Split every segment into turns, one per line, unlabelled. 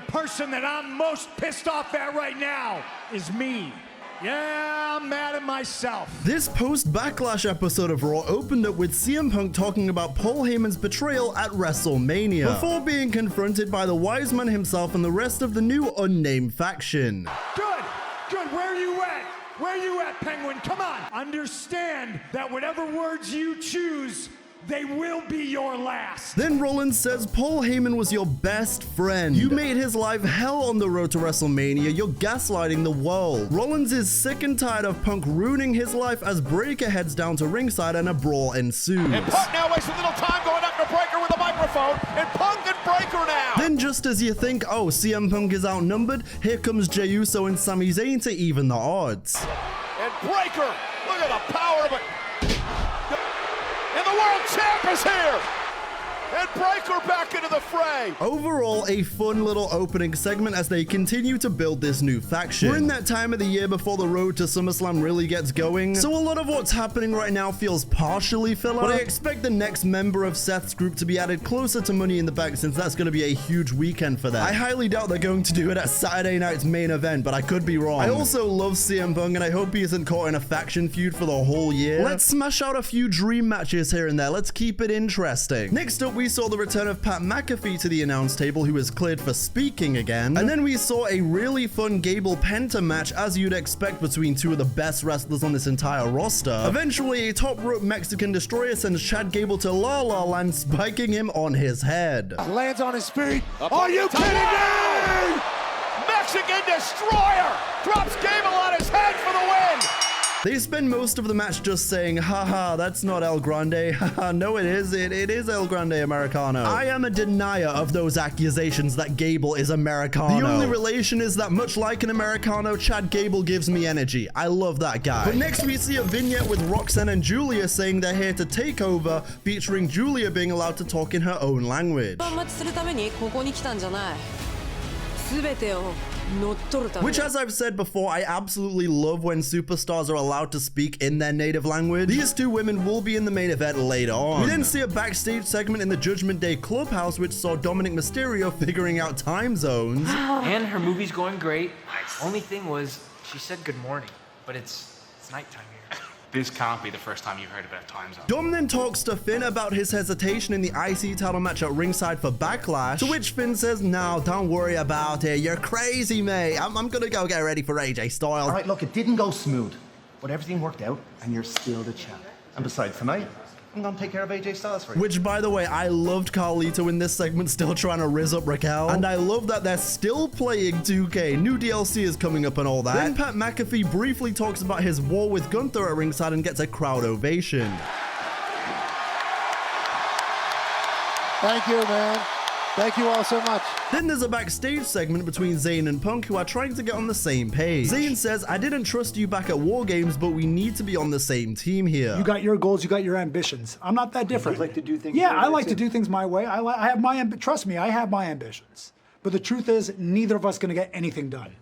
person that I'm most pissed off at right now is me. Yeah, I'm mad at myself.
This post-Backlash episode of Raw opened up with CM Punk talking about Paul Heyman's betrayal at WrestleMania, before being confronted by the wise man himself and the rest of the new unnamed faction.
Good, where you at? Where you at, Penguin? Come on. Understand that whatever words you choose, they will be your last.
Then Rollins says Paul Heyman was your best friend. You made his life hell on the road to WrestleMania. You're gaslighting the world. Rollins is sick and tired of Punk ruining his life as Breakker heads down to ringside and a brawl ensues.
And Punk now wastes a little time going after Breakker with a microphone, and Punk and Breakker now.
Then just as you think, oh, CM Punk is outnumbered, here comes Jey Uso and Sami Zayn to even the odds.
And Breakker, look at the power of it. And the world champ is here! And Breakker back into the fray!
Overall, a fun little opening segment as they continue to build this new faction. We're in that time of the year before the road to SummerSlam really gets going, so a lot of what's happening right now feels partially filler, but I expect the next member of Seth's group to be added closer to Money in the Bank since that's going to be a huge weekend for them. I highly doubt they're going to do it at Saturday night's main event, but I could be wrong. I also love CM Punk and I hope he isn't caught in a faction feud for the whole year. Let's smash out a few dream matches here and there. Let's keep it interesting. Next up, we saw the return of Pat McAfee to the announce table, who is cleared for speaking again. And then we saw a really fun Gable Penta match, as you'd expect between two of the best wrestlers on this entire roster. Eventually, a top rope Mexican destroyer sends Chad Gable to La La Land, spiking him on his head.
Lands on his feet. Are you kidding me?
Mexican destroyer drops Gable on his head for the win.
They spend most of the match just saying, haha, that's not El Grande. Haha, no it is. It is El Grande Americano. I am a denier of those accusations that Gable is Americano. The only relation is that much like an Americano, Chad Gable gives me energy. I love that guy. But next we see a vignette with Roxanne and Giulia saying they're here to take over, featuring Giulia being allowed to talk in her own language. Which, as I've said before, I absolutely love when superstars are allowed to speak in their native language. These two women will be in the main event later on. We then see a backstage segment in the Judgment Day Clubhouse, which saw Dominic Mysterio figuring out time zones.
And her movie's going great. Only thing was, she said good morning, but it's nighttime here.
This can't be the first time you've heard about time zone.
Dom then talks to Finn about his hesitation in the IC title match at ringside for Backlash, to which Finn says, no, don't worry about it. You're crazy, mate. I'm gonna go get ready for AJ Styles.
All right, look, it didn't go smooth, but everything worked out, and you're still the champ. And besides, tonight, I'm gonna take care of AJ Styles for you.
Which, by the way, I loved Carlito in this segment still trying to rizz up Raquel. And I love that they're still playing 2K. New DLC is coming up and all that. Then Pat McAfee briefly talks about his war with Gunther at ringside and gets a crowd ovation.
Thank you, man. Thank you all so much.
Then there's a backstage segment between Zayn and Punk, who are trying to get on the same page. Zayn says, I didn't trust you back at War Games, but we need to be on the same team here.
You got your goals, you got your ambitions. I'm not that different.
You like to do things
Yeah,
your
I
way,
like
too.
to do things my way. I have my trust me, I have my ambitions. But the truth is, neither of us gonna get anything done.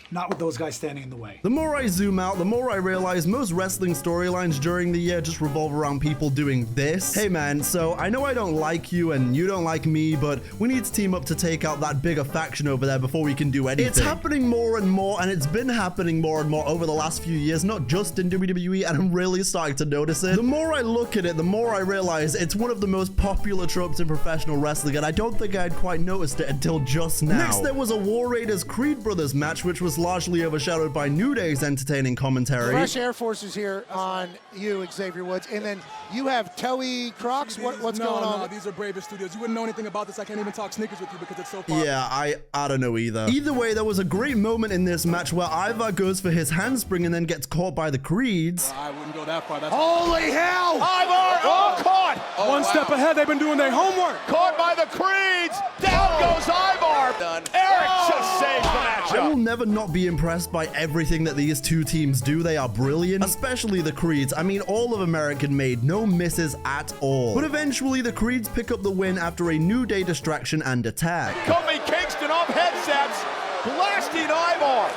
Not with those guys standing in the way.
The more I zoom out, the more I realize most wrestling storylines during the year just revolve around people doing this. Hey man, so I know I don't like you and you don't like me, but we need to team up to take out that bigger faction over there before we can do anything. It's happening more and more, and it's been happening more and more over the last few years, not just in WWE, and I'm really starting to notice it. The more I look at it, the more I realize it's one of the most popular tropes in professional wrestling, and I don't think I'd quite noticed it until just now. Next, there was a War Raiders Creed Brothers match, which was largely overshadowed by New Day's entertaining commentary.
Fresh Air Force is here on you, Xavier Woods, and then you have Toei Crocs. What's going on?
No, these are Braver Studios. You wouldn't know anything about this. I can't even talk sneakers with you because it's so far.
Yeah, I don't know either. Either way, there was a great moment in this match where Ivar goes for his handspring and then gets caught by the Creeds.
I wouldn't go that far. That's
Holy hell! Ivar! Oh, caught!
One step ahead. They've been doing their homework.
Caught by the Creeds! Down goes Ivar! Done. Eric just saves the matchup.
I will never not be impressed by everything that these two teams do. They are brilliant, especially the Creeds. I mean, all of American made, no misses at all. But eventually, the Creeds pick up the win after a New Day distraction and attack.
Kofi Kingston off headsets, blasting Ivar.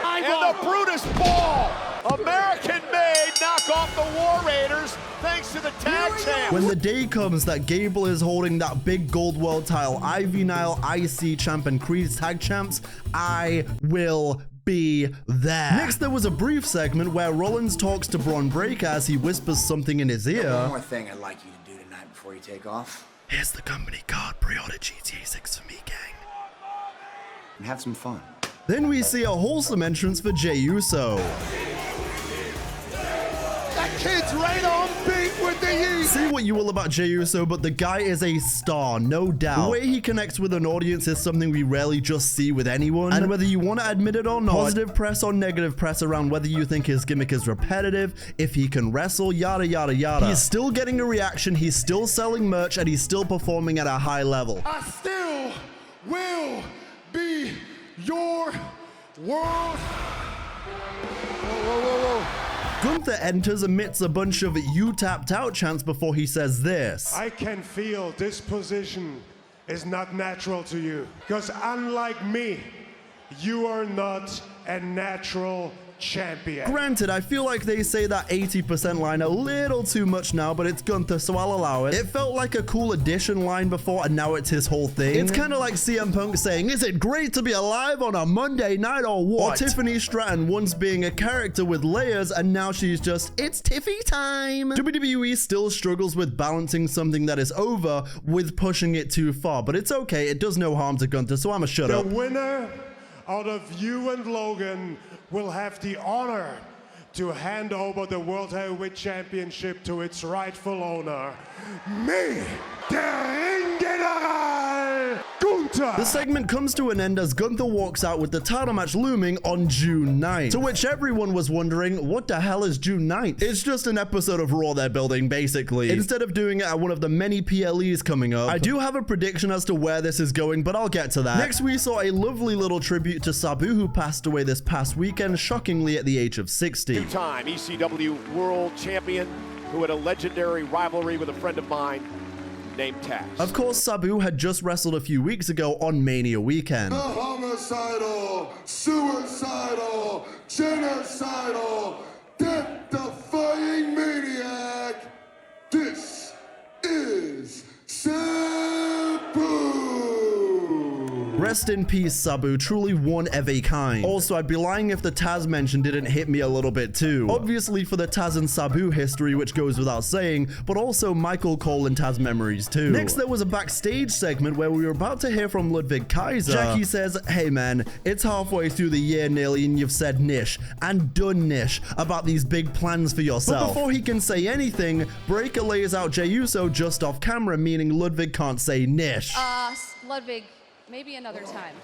And the Brutus Ball. American made knock off the War Raiders. thanks to the tag champ.
When the day comes that Gable is holding that big gold world title, Ivy Nile, IC champ, and Creed's tag champs, I will be there. Next, there was a brief segment where Rollins talks to Braun Breaker as he whispers something in his ear.
One more thing I'd like you to do tonight before you take off.
Here's the company card. Pre-order GTA 6 for me, gang.
And have some fun.
Then we see a wholesome entrance for Jey Uso.
That kid's right on beat with the yeet.
Say what you will about Jey Uso, but the guy is a star, no doubt. The way he connects with an audience is something we rarely just see with anyone. And whether you want to admit it or not, positive press or negative press around whether you think his gimmick is repetitive, if he can wrestle, yada yada yada, he's still getting a reaction, he's still selling merch, and he's still performing at a high level.
I still will be your world. Whoa.
Gunther enters amidst a bunch of "you tapped out" chants before he says this.
I can feel this position is not natural to you. Because unlike me, you are not a natural champion.
Granted, I feel like they say that 80% line a little too much now, but it's Gunther, so I'll allow it. It felt like a cool addition line before, and now it's his whole thing. It's kind of like CM Punk saying, "Is it great to be alive on a Monday night or what?" Or Tiffany Stratton once being a character with layers, and now she's just, "It's Tiffy time." WWE still struggles with balancing something that is over with pushing it too far, but it's okay. It does no harm to Gunther, so I'ma shut up.
The winner out of you and Logan will have the honor to hand over the World Heavyweight Championship to its rightful owner, me, der Ringgeneral Gunther.
The segment comes to an end as Gunther walks out with the title match looming on June 9th. To which everyone was wondering, what the hell is June 9th? It's just an episode of Raw they're building, basically. Instead of doing it at one of the many PLEs coming up, I do have a prediction as to where this is going, but I'll get to that. Next, we saw a lovely little tribute to Sabu, who passed away this past weekend, shockingly at the age of 60.
Two-time ECW World Champion who had a legendary rivalry with a friend of mine named Taz.
Of course, Sabu had just wrestled a few weeks ago on Mania weekend.
The homicidal, suicidal, genocidal, death-defying maniac. This is Sabu.
Rest in peace, Sabu, truly one of a kind. Also, I'd be lying if the Taz mention didn't hit me a little bit too. Obviously for the Taz and Sabu history, which goes without saying, but also Michael Cole and Taz memories too. Next, there was a backstage segment where we were about to hear from Ludwig Kaiser. Jackie says, "Hey man, it's halfway through the year nearly and you've said niche and done niche about these big plans for yourself." But before he can say anything, Breaker lays out Jey Uso just off camera, meaning Ludwig can't say niche.
Ludwig, maybe another time.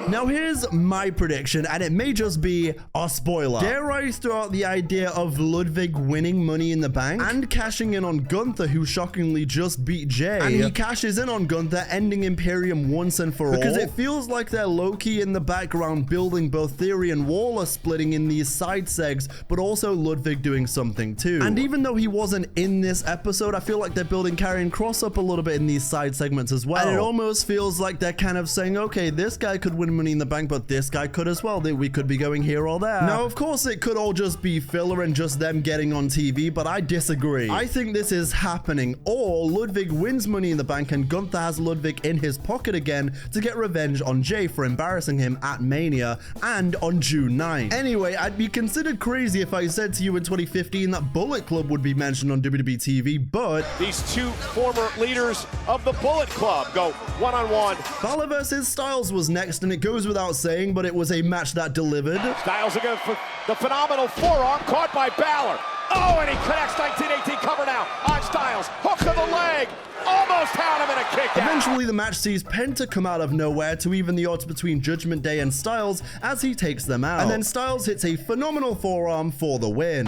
Now here's my prediction, and it may just be a spoiler. Dare I throw out the idea of Ludwig winning Money in the Bank and cashing in on Gunther, who shockingly just beat Jey, and he cashes in on Gunther, ending Imperium once and for all? Because it feels like they're low-key in the background building both Theory and Waller splitting in these side segs, but also Ludwig doing something too. And even though he wasn't in this episode, I feel like they're building Karrion Kross up a little bit in these side segments as well. And it almost feels like they're kind of saying, okay, this guy could win Money in the Bank, but this guy could as well. We could be going here or there. Now, of course, it could all just be filler and just them getting on TV, but I disagree. I think this is happening. Or Ludwig wins Money in the Bank and Gunther has Ludwig in his pocket again to get revenge on Jey for embarrassing him at Mania and on June 9th. Anyway, I'd be considered crazy if I said to you in 2015 that Bullet Club would be mentioned on WWE TV, but
these two former leaders of the Bullet Club go one-on-one.
Balor versus Styles was next, and it goes without saying, but it was a match that delivered.
Styles again for the phenomenal forearm caught by Balor. Oh, and he connects 1918 cover now on Styles. Hook to the leg. Almost had him in a kick out.
Eventually, the match sees Penta come out of nowhere to even the odds between Judgment Day and Styles as he takes them out. And then Styles hits a phenomenal forearm for the win.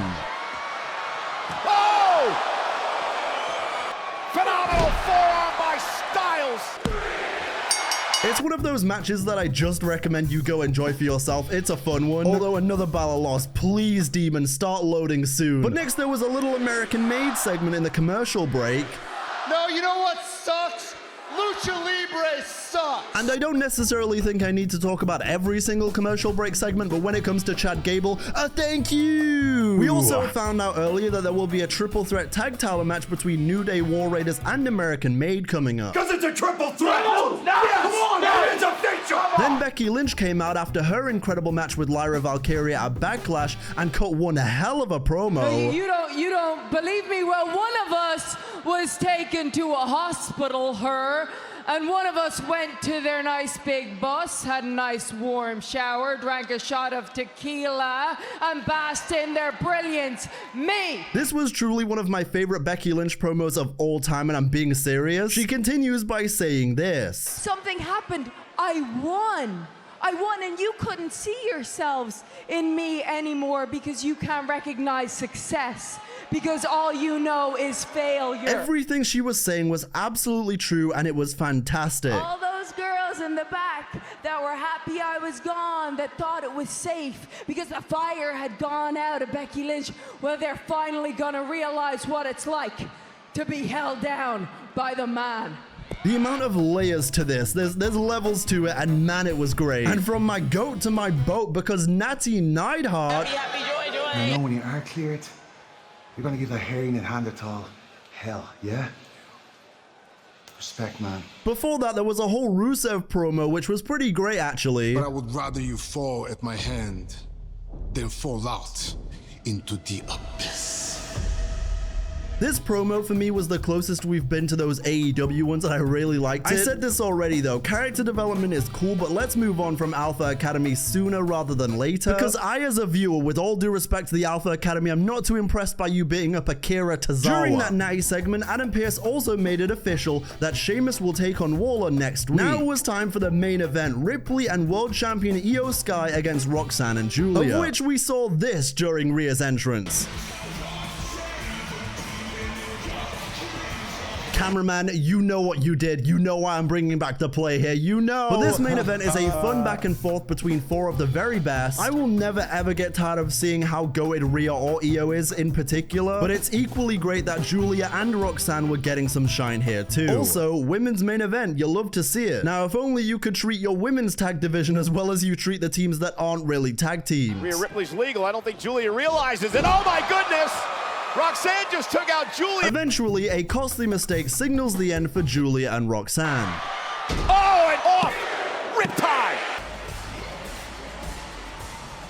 Oh! Phenomenal forearm by Styles.
It's one of those matches that I just recommend you go enjoy for yourself. It's a fun one. Although another Balor loss. Please, Demon, start loading soon. But next, there was a little American Made segment in the commercial break.
No, you know what sucks? Lucha Libre
Libre sucks.
And I don't necessarily think I need to talk about every single commercial break segment, but when it comes to Chad Gable, thank you! We also found out earlier that there will be a triple threat tag title match between New Day War Raiders and American Made coming up.
Because it's a triple threat! No, yes, come on, now it's a feature!
Then Becky Lynch came out after her incredible match with Lyra Valkyria at Backlash and cut one hell of a promo.
You don't believe me? Well, one of us was taken to a hospital, and one of us went to their nice big bus, had a nice warm shower, drank a shot of tequila, and basked in their brilliance. Me!
This was truly one of my favorite Becky Lynch promos of all time, and I'm being serious. She continues by saying this.
Something happened. I won, and you couldn't see yourselves in me anymore because you can't recognize success. Because all you know is failure.
Everything she was saying was absolutely true, and it was fantastic.
All those girls in the back that were happy I was gone, that thought it was safe because the fire had gone out of Becky Lynch, well, they're finally gonna realize what it's like to be held down by the man.
The amount of layers to this, there's levels to it, and man, it was great. And from my goat to my boat, because Natty Neidhart...
I know when you are cleared, you're gonna give that hairy Neanderthal hell, yeah? Respect, man.
Before that, there was a whole Rusev promo, which was pretty great, actually.
But I would rather you fall at my hand than fall out into the abyss.
This promo for me was the closest we've been to those AEW ones, and I really liked it. I said this already though, character development is cool, but let's move on from Alpha Academy sooner rather than later. Because I, as a viewer, with all due respect to the Alpha Academy, I'm not too impressed by you beating up Akira Tozawa. During that Natty segment, Adam Pearce also made it official that Sheamus will take on Waller next week. Now it was time for the main event, Ripley and World Champion Iyo Sky against Roxanne and Giulia, of which we saw this during Rhea's entrance. Cameraman, you know what you did. You know why I'm bringing back the play here. You know. But this main event is a fun back and forth between four of the very best. I will never ever get tired of seeing how goated Rhea or Iyo is in particular, but it's equally great that Giulia and Roxanne were getting some shine here too. Also, women's main event, you love to see it. Now, if only you could treat your women's tag division as well as you treat the teams that aren't really tag teams.
Rhea Ripley's legal. I don't think Giulia realizes it. Oh my goodness! Roxanne just took out Giulia.
Eventually, a costly mistake signals the end for Giulia and Roxanne.
Oh!